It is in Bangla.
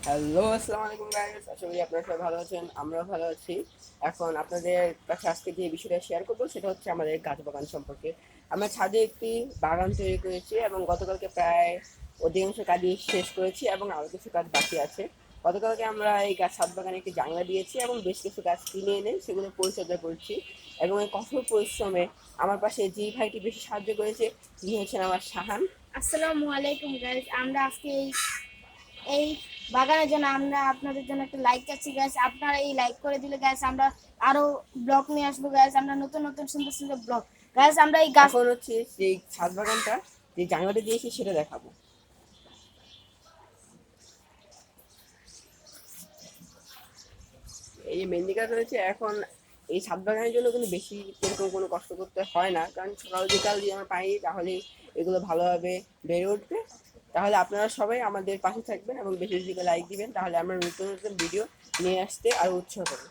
হ্যালো, আসসালামু আলাইকুম গাইস। আশা করি আপনারা সবাই ভালো আছেন, আমরাও ভালো আছি। এখন আপনাদের কাছে আজকে যে বিষয়টা শেয়ার করবো সেটা হচ্ছে আমাদের গাছ বাগান সম্পর্কে। আমরা ছাদে একটি বাগান তৈরি করেছি এবং গতকালকে প্রায় অধিকাংশ কাজই শেষ করেছি এবং আরও কিছু কাজ বাকি আছে। গতকালকে আমরা এই ছাদ বাগানে একটি জানলা দিয়েছি এবং বেশ কিছু গাছ কিনে এনে সেগুলো পরিচর্যা করছি। এবং এই কঠোর পরিশ্রমে আমার পাশে যে ভাইটি বেশি সাহায্য করেছে তিনি হচ্ছেন আমার শাহান। আসসালামু আলাইকুম গাইস। আমরা আজকে এই বাগানের জন্য আমরা আপনাদের জন্য একটা লাইক চাচ্ছি গাইস। আপনারা এই লাইক করে দিলে গাইস আমরা আরো ব্লগ নিয়ে আসবো গাইস। আমরা নতুন নতুন সুন্দর সুন্দর ব্লগ গাইস আমরা এই গাছ এখন হচ্ছে সেই ছাদ বাগানটা যে জানলাটা দিয়েছি সেটা দেখাবো। এই যে মেহেন্দি গাছ রয়েছে, এখন এই ছাদ বাগানের জন্য কিন্তু বেশি এরকম কোনো কষ্ট করতে হয় না, কারণ সকাল বিকাল যদি আমরা পাই তাহলে এগুলো ভালোভাবে বেড়ে উঠবে। তাহলে আপনারা সবাই আমাদের পাশে থাকবেন এবং বেশি বেশি করে লাইক দিবেন, তাহলে আমরা নতুন নতুন ভিডিও নিয়ে আসতে আরও উৎসাহ পাবো।